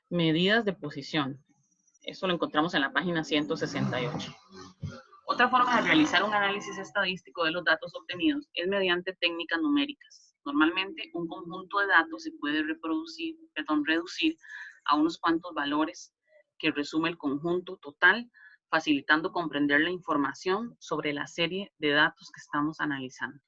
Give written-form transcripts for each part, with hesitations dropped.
Medidas de posición. Esto lo encontramos en la página 168. Otra forma de realizar un análisis estadístico de los datos obtenidos es mediante técnicas numéricas. Normalmente, un conjunto de datos se puede reducir a unos cuantos valores que resume el conjunto total, facilitando comprender la información sobre la serie de datos que estamos analizando.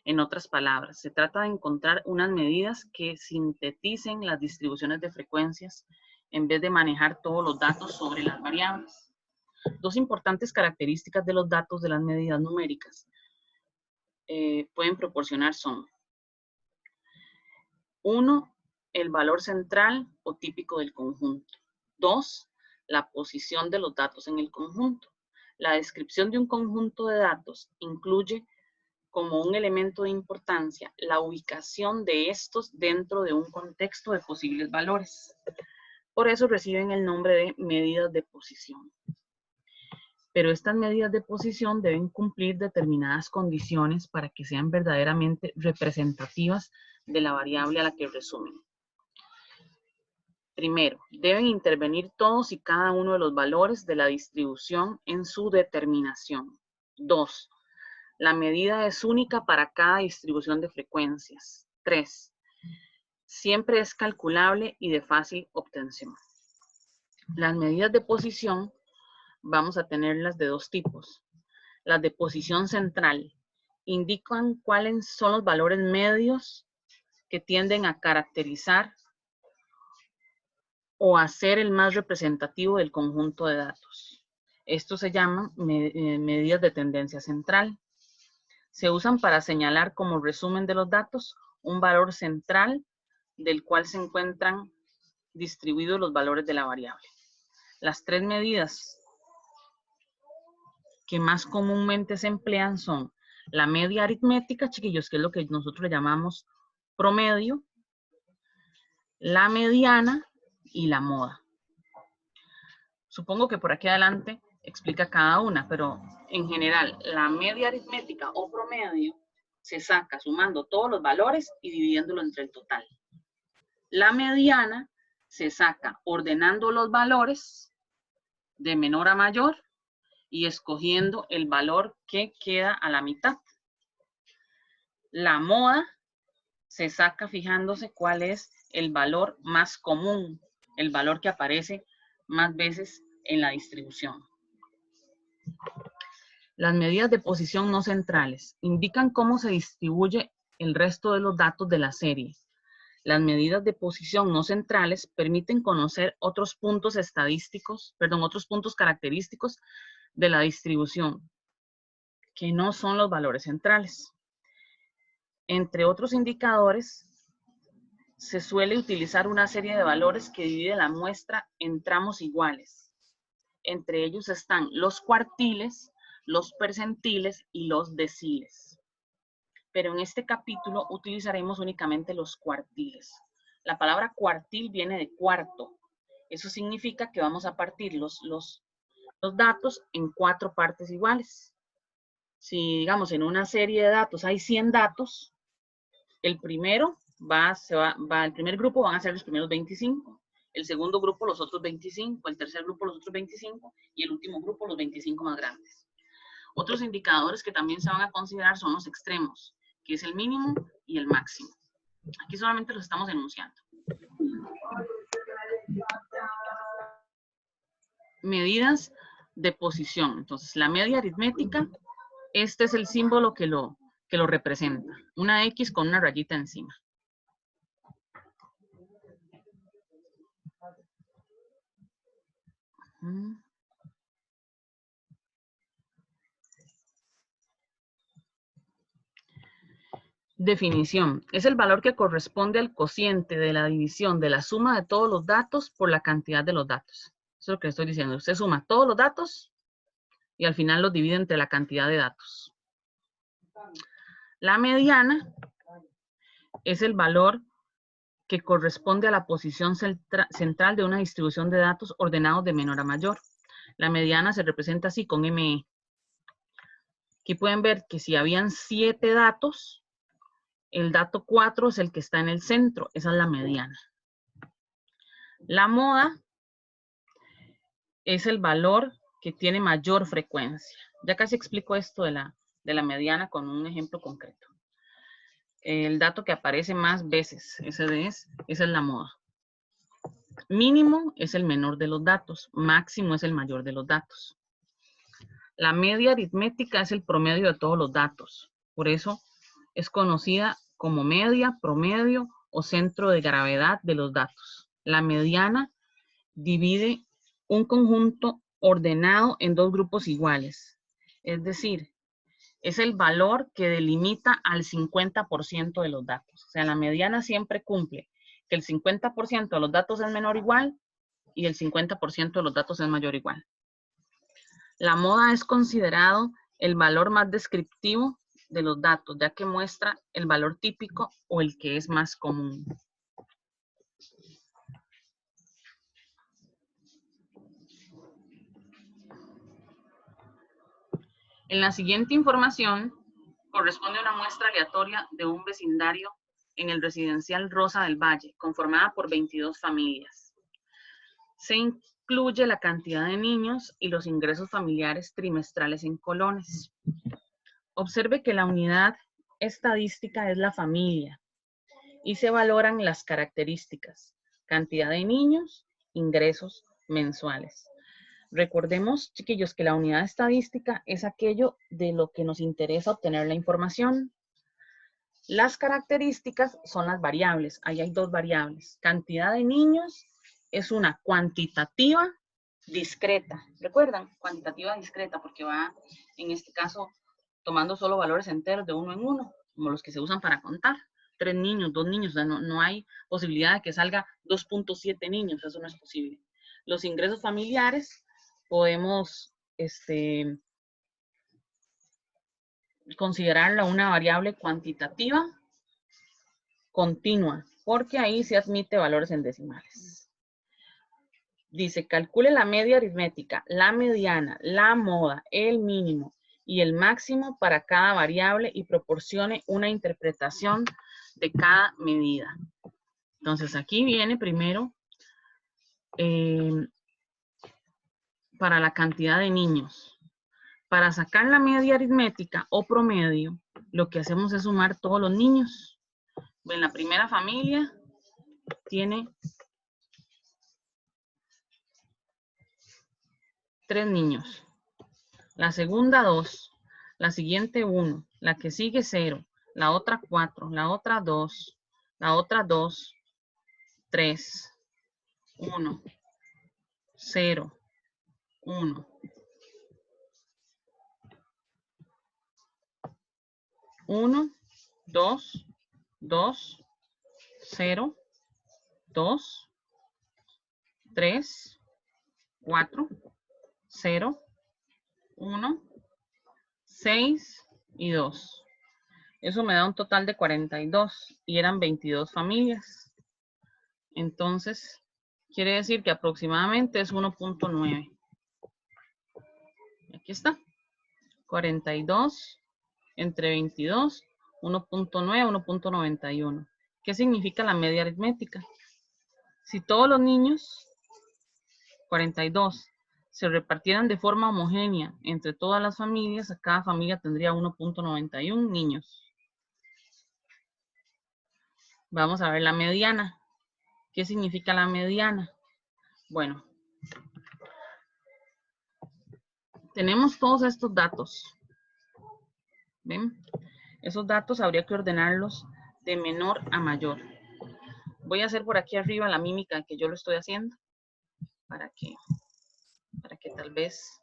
En otras palabras, se trata de encontrar unas medidas que sinteticen las distribuciones de frecuencias en vez de manejar todos los datos sobre las variables. Dos importantes características de los datos de las medidas numéricas pueden proporcionar son: 1, el valor central o típico del conjunto. 2, la posición de los datos en el conjunto. La descripción de un conjunto de datos incluye como un elemento de importancia la ubicación de estos dentro de un contexto de posibles valores. Por eso reciben el nombre de medidas de posición. Pero estas medidas de posición deben cumplir determinadas condiciones para que sean verdaderamente representativas de la variable a la que resumen. Primero, deben intervenir todos y cada uno de los valores de la distribución en su determinación. 2, la medida es única para cada distribución de frecuencias. 3, siempre es calculable y de fácil obtención. Las medidas de posición vamos a tenerlas de dos tipos. Las de posición central indican cuáles son los valores medios que tienden a caracterizar o a ser el más representativo del conjunto de datos. Estos se llaman medidas de tendencia central. Se usan para señalar como resumen de los datos un valor central del cual se encuentran distribuidos los valores de la variable. Las tres medidas que más comúnmente se emplean son la media aritmética, chiquillos, que es lo que nosotros le llamamos promedio, la mediana y la moda. Supongo que por aquí adelante explica cada una, pero en general la media aritmética o promedio se saca sumando todos los valores y dividiéndolo entre el total. La mediana se saca ordenando los valores de menor a mayor y escogiendo el valor que queda a la mitad. La moda se saca fijándose cuál es el valor más común, el valor que aparece más veces en la distribución. Las medidas de posición no centrales indican cómo se distribuye el resto de los datos de la serie. Las medidas de posición no centrales permiten conocer otros puntos característicos de la distribución, que no son los valores centrales. Entre otros indicadores, se suele utilizar una serie de valores que divide la muestra en tramos iguales. Entre ellos están los cuartiles, los percentiles y los deciles. Pero en este capítulo utilizaremos únicamente los cuartiles. La palabra cuartil viene de cuarto. Eso significa que vamos a partir los datos en 4 partes iguales. Si, digamos, en una serie de datos hay 100 datos, el primero el primer grupo van a ser los primeros 25, el segundo grupo los otros 25, el tercer grupo los otros 25 y el último grupo los 25 más grandes. Otros indicadores que también se van a considerar son los extremos, que es el mínimo y el máximo. Aquí solamente los estamos enunciando. Medidas de posición. Entonces, la media aritmética, este es el símbolo que lo representa. Una X con una rayita encima. Definición. Es el valor que corresponde al cociente de la división de la suma de todos los datos por la cantidad de los datos. Eso es lo que estoy diciendo. Usted suma todos los datos y al final los divide entre la cantidad de datos. La mediana es el valor que corresponde a la posición central de una distribución de datos ordenados de menor a mayor. La mediana se representa así con ME. Aquí pueden ver que si habían 7 datos, el dato 4 es el que está en el centro. Esa es la mediana. La moda es el valor que tiene mayor frecuencia. Ya casi explico esto de la mediana con un ejemplo concreto. El dato que aparece más veces, esa es la moda. Mínimo es el menor de los datos, máximo es el mayor de los datos. La media aritmética es el promedio de todos los datos, por eso es conocida como media, promedio o centro de gravedad de los datos. La mediana divide un conjunto ordenado en dos grupos iguales, es decir, es el valor que delimita al 50% de los datos. O sea, la mediana siempre cumple que el 50% de los datos es menor o igual y el 50% de los datos es mayor o igual. La moda es considerado el valor más descriptivo de los datos, ya que muestra el valor típico o el que es más común. En la siguiente información corresponde una muestra aleatoria de un vecindario en el residencial Rosa del Valle, conformada por 22 familias. Se incluye la cantidad de niños y los ingresos familiares trimestrales en colones. Observe que la unidad estadística es la familia y se valoran las características, cantidad de niños, ingresos mensuales. Recordemos, chiquillos, que la unidad estadística es aquello de lo que nos interesa obtener la información. Las características son las variables. Ahí hay dos variables. Cantidad de niños es una cuantitativa discreta. ¿Recuerdan? Cuantitativa discreta porque va, en este caso, tomando solo valores enteros de uno en uno, como los que se usan para contar. 3 niños, 2 niños, o sea, no hay posibilidad de que salga 2.7 niños, eso no es posible. Los ingresos familiares podemos considerarla una variable cuantitativa continua, porque ahí se admite valores en decimales. Dice, calcule la media aritmética, la mediana, la moda, el mínimo y el máximo para cada variable y proporcione una interpretación de cada medida. Entonces aquí viene primero para la cantidad de niños. Para sacar la media aritmética o promedio, lo que hacemos es sumar todos los niños. En la primera familia tiene 3 niños. La segunda 2, la siguiente 1, la que sigue 0, la otra 4, la otra 2, la otra 2, 3, 1, 0, 1. 1, 2, 2, 0, 2, 3, 4, 0, 1, 6 y 2. Eso me da un total de 42 y eran 22 familias. Entonces, quiere decir que aproximadamente es 1.9. Aquí está. 42 entre 22, 1.9, 1.91. ¿Qué significa la media aritmética? Si todos los niños, 42, se repartieran de forma homogénea entre todas las familias, cada familia tendría 1.91 niños. Vamos a ver la mediana. ¿Qué significa la mediana? Bueno, tenemos todos estos datos. ¿Ven? Esos datos habría que ordenarlos de menor a mayor. Voy a hacer por aquí arriba la mímica que yo lo estoy haciendo para que tal vez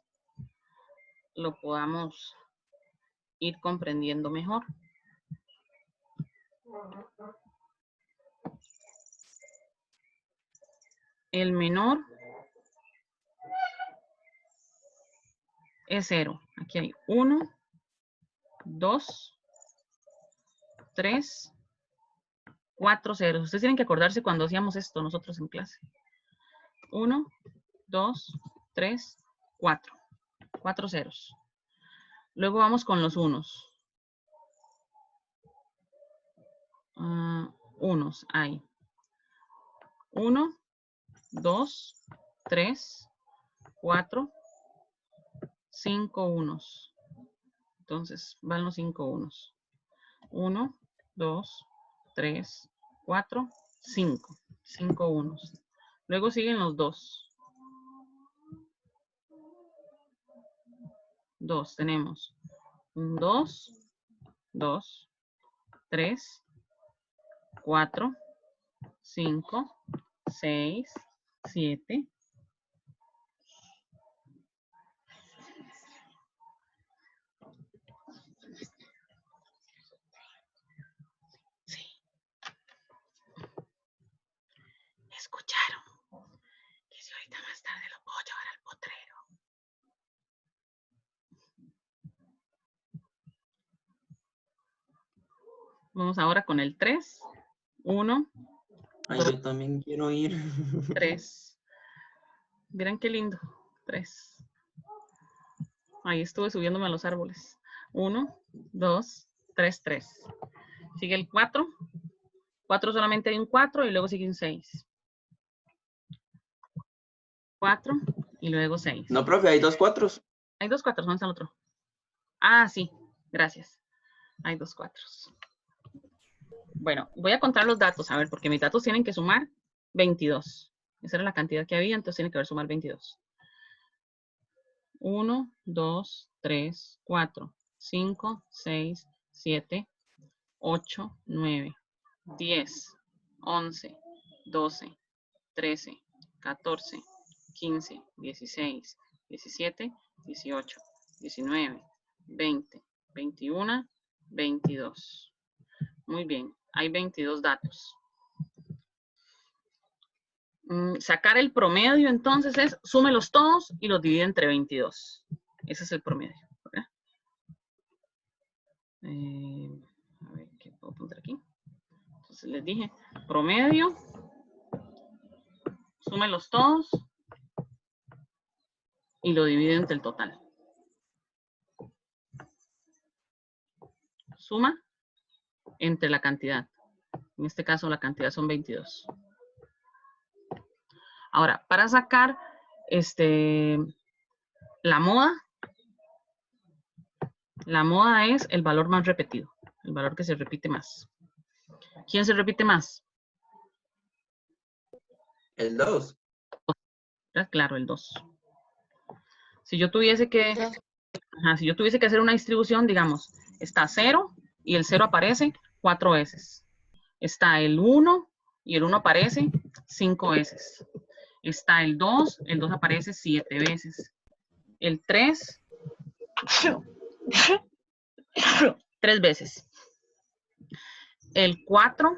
lo podamos ir comprendiendo mejor. El menor es 0. Aquí hay 1, 2, 3, 4 ceros. Ustedes tienen que acordarse cuando hacíamos esto nosotros en clase. 1, 2, 3, 4. 4 ceros. Luego vamos con los unos. Unos hay. 1, 2, 3, 4, 5 unos. Entonces, van los 5 unos. 1, 2, 3, 4, 5. 5 unos. Luego siguen los 2. 2 tenemos. 1, 2, 2, 3, 4, 5, 6, 7. ¿Escucharon? Que si ahorita más tarde lo puedo llevar al potrero. Vamos ahora con el 3. 1, Ay, yo también quiero ir. 3. Miren qué lindo. 3. Ahí estuve subiéndome a los árboles. 1, 2, 3, 3. Sigue el 4. 4 solamente hay un 4 y luego sigue un 6. 4 y luego 6. No, profe, hay 2 4s. Hay 2 4, ¿dónde está el otro? Ah, sí, gracias. Hay 2 4. Bueno, voy a contar los datos, a ver, porque mis datos tienen que sumar 22. Esa era la cantidad que había, entonces tiene que haber sumar 22. 1, 2, 3, 4, 5, 6, 7, 8, 9, 10, 11, 12, 13, 14, 15, 16, 17, 18, 19, 20, 21, 22. Muy bien, hay 22 datos. Sacar el promedio entonces es, súmelos todos y los divide entre 22. Ese es el promedio, ¿verdad? A ver, ¿qué puedo poner aquí? Entonces les dije, promedio, súmelos todos y lo divide entre el total. Suma entre la cantidad. En este caso la cantidad son 22. Ahora, para sacar la moda es el valor más repetido, el valor que se repite más. ¿Quién se repite más? El 2. Claro, el 2. Si yo tuviese que, hacer una distribución, digamos, está 0 y el 0 aparece 4 veces. Está el 1 y el 1 aparece 5 veces. Está el 2 aparece 7 veces. El 3, 3 veces. El 4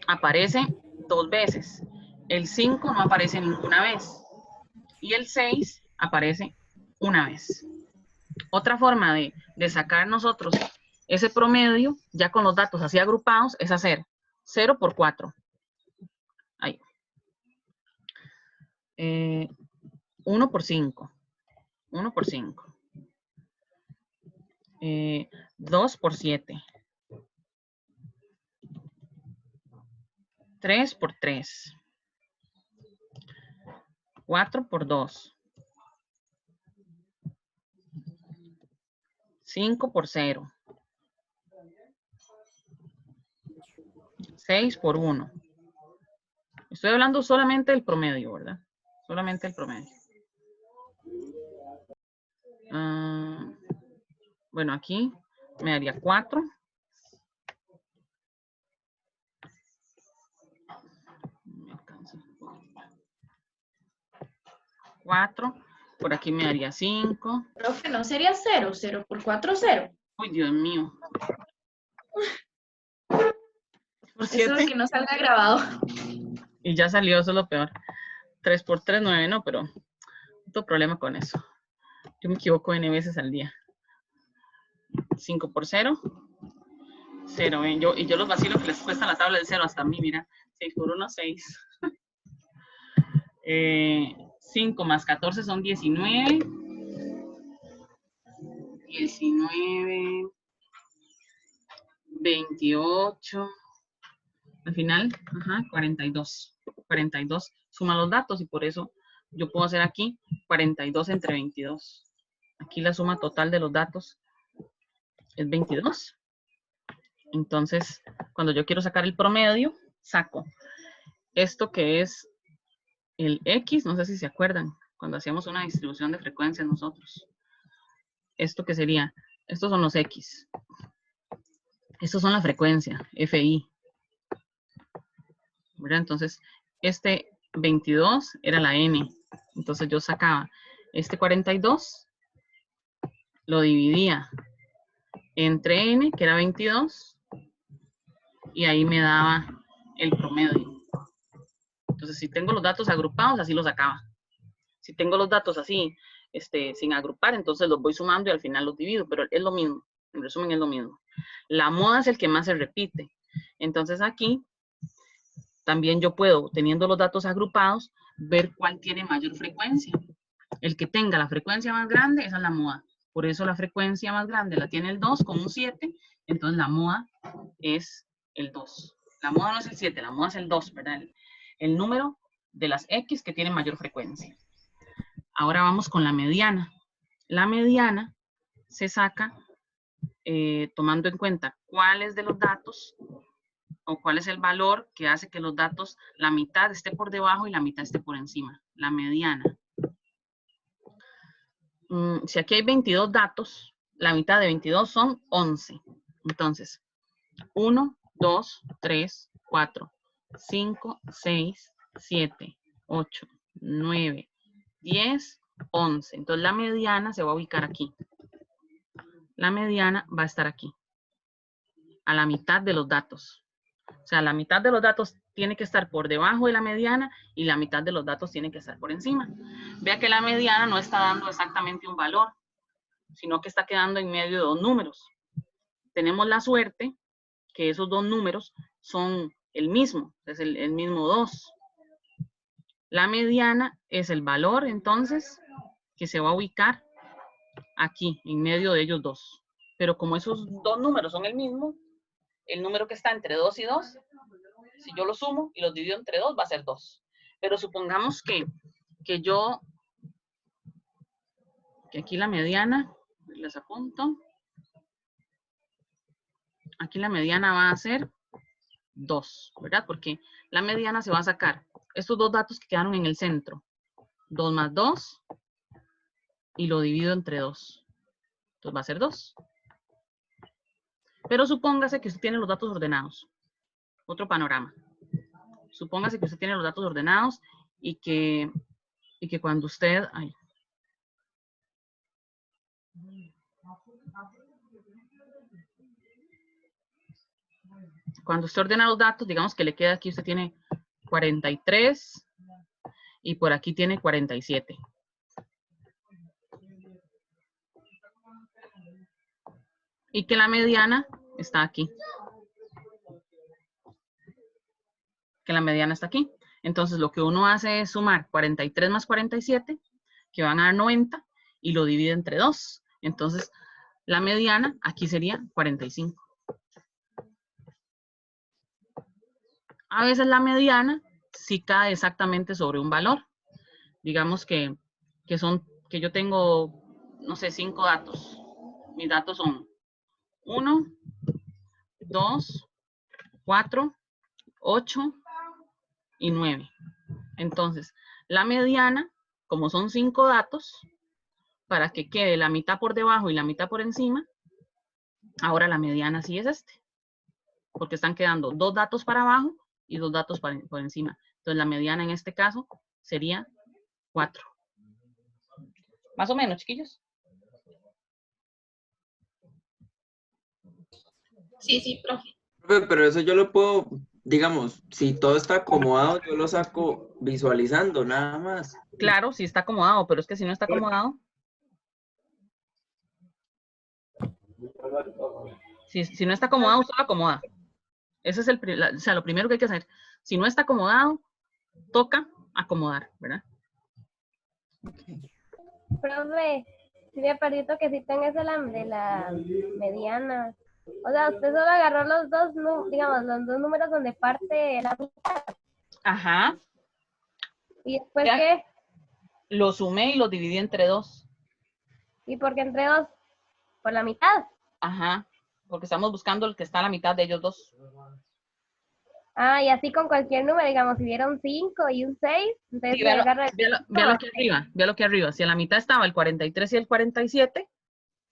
aparece 2 veces. El 5 no aparece ninguna vez. Y el 6 aparece una vez. Otra forma de sacar nosotros ese promedio, ya con los datos así agrupados, es hacer 0 por 4. Ahí. 1 por 5. 1 por 5. 2 por 7. 3 por 3. 4 por 2. 5 por 0. 6 por 1. Estoy hablando solamente del promedio, ¿verdad? Solamente el promedio. Bueno, aquí me daría 4. Me alcanza. 4. Por aquí me daría 5. Profe, ¿no sería 0? 0 por 4, 0. Uy, Dios mío. Por Eso es 7. que no salga grabado. Y ya salió, eso es lo peor. 3 por 3, 9, no, pero no tengo problema con eso. Yo me equivoco N veces al día. 5 por 0. 0, ¿eh? Y yo los vacilo que les cuesta la tabla del 0 hasta a mí, mira. 6 por 1, 6. 5 más 14 son 19. 19. 28. Al final, 42. 42 suma los datos y por eso yo puedo hacer aquí 42 entre 22. Aquí la suma total de los datos es 22. Entonces, cuando yo quiero sacar el promedio, saco esto que es el X, no sé si se acuerdan, cuando hacíamos una distribución de frecuencias nosotros. Esto que sería, estos son los X. Estos son la frecuencia, FI. ¿Verdad? Entonces, este 22 era la N. Entonces yo sacaba este 42, lo dividía entre N, que era 22, y ahí me daba el promedio. Entonces, si tengo los datos agrupados, así los sacaba. Si tengo los datos así, sin agrupar, entonces los voy sumando y al final los divido, pero es lo mismo. En resumen, es lo mismo. La moda es el que más se repite. Entonces, aquí también yo puedo, teniendo los datos agrupados, ver cuál tiene mayor frecuencia. El que tenga la frecuencia más grande, esa es la moda. Por eso la frecuencia más grande la tiene el 2 con un 7, entonces la moda es el 2. La moda no es el 7, la moda es el 2, ¿verdad? El número de las X que tienen mayor frecuencia. Ahora vamos con la mediana. La mediana se saca tomando en cuenta cuáles de los datos o cuál es el valor que hace que los datos, la mitad esté por debajo y la mitad esté por encima. La mediana. Si aquí hay 22 datos, la mitad de 22 son 11. Entonces, 1, 2, 3, 4, 5, 6, 7, 8, 9, 10, 11. Entonces, la mediana se va a ubicar aquí. La mediana va a estar aquí, a la mitad de los datos. O sea, la mitad de los datos tiene que estar por debajo de la mediana y la mitad de los datos tiene que estar por encima. Vea que la mediana no está dando exactamente un valor, sino que está quedando en medio de dos números. Tenemos la suerte que esos dos números son el mismo, es el mismo 2. La mediana es el valor, entonces, que se va a ubicar aquí, en medio de ellos dos. Pero como esos dos números son el mismo, el número que está entre 2 y 2, si yo lo sumo y los divido entre 2, va a ser 2. Pero supongamos que aquí la mediana, les apunto, aquí la mediana va a ser 2, ¿verdad? Porque la mediana se va a sacar estos dos datos que quedaron en el centro. 2 más 2 y lo divido entre 2. Entonces va a ser 2. Pero supóngase que usted tiene los datos ordenados. Otro panorama. Supóngase que usted tiene los datos ordenados y que cuando usted... Cuando usted ordena los datos, digamos que le queda aquí, usted tiene 43 y por aquí tiene 47. Y que la mediana está aquí. Que la mediana está aquí. Entonces lo que uno hace es sumar 43 más 47, que van a dar 90, y lo divide entre 2. Entonces la mediana aquí sería 45. A veces la mediana sí cae exactamente sobre un valor. Digamos que yo tengo, no sé, 5 datos. Mis datos son 1, 2, 4, 8 y 9. Entonces, la mediana, como son 5 datos, para que quede la mitad por debajo y la mitad por encima, ahora la mediana sí es este. Porque están quedando 2 datos para abajo y 2 datos por encima. Entonces, la mediana en este caso sería 4. Más o menos, chiquillos. Sí, profe. Profe, pero eso yo lo puedo, digamos, si todo está acomodado, yo lo saco visualizando, nada más. Claro, sí está acomodado, pero es que si no está acomodado... Si no está acomodado, usted lo acomoda. Ese es lo primero que hay que hacer. Si no está acomodado, toca acomodar, ¿verdad? Profe, si me perdí que si tenga ese de la mediana. O sea, usted solo agarró los dos, digamos, los dos números donde parte la mitad. Ajá. ¿Y después Ya. qué? Lo sumé y lo dividí entre 2. ¿Y por qué entre 2? Por la mitad. Ajá, porque estamos buscando el que está a la mitad de ellos dos. Ah, y así con cualquier número, digamos, si hubiera un 5 y un 6, entonces Sí, le agarra el véalo aquí arriba, véalo aquí arriba. Si a la mitad estaba el 43 y el 47,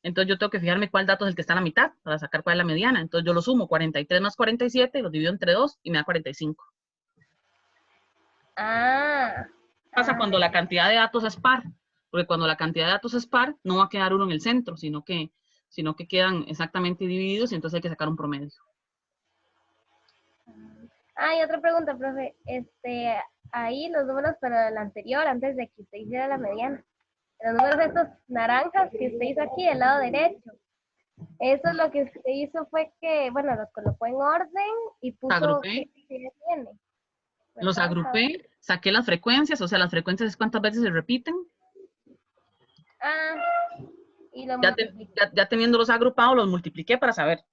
entonces yo tengo que fijarme cuál dato es el que está a la mitad para sacar cuál es la mediana. Entonces yo lo sumo 43 más 47 y lo divido entre 2 y me da 45. Ah, ¿Qué pasa cuando la cantidad de datos es par? Porque cuando la cantidad de datos es par, no va a quedar uno en el centro, sino que quedan exactamente divididos y entonces hay que sacar un promedio. ah, y otra pregunta, profe. Ahí los números para el anterior, antes de que usted hiciera la mediana. Los números estos naranjas que usted hizo aquí del lado derecho. Eso lo que usted hizo fue que, bueno, los colocó en orden y puso Agrupé, qué cantidad tiene. los ¿Verdad? agrupé, saqué las frecuencias, o sea, las frecuencias es cuántas veces se repiten. Ah, y lo Ya, multipliqué. ya teniéndolos agrupados, los multipliqué para saber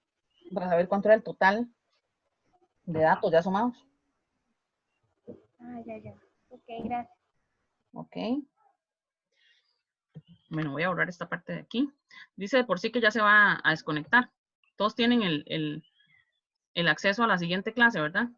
cuánto era el total de datos ya sumados. Ah, ya. Ok, gracias. Ok. Bueno, voy a borrar esta parte de aquí. Dice de por sí que ya se va a desconectar. Todos tienen el acceso a la siguiente clase, ¿verdad?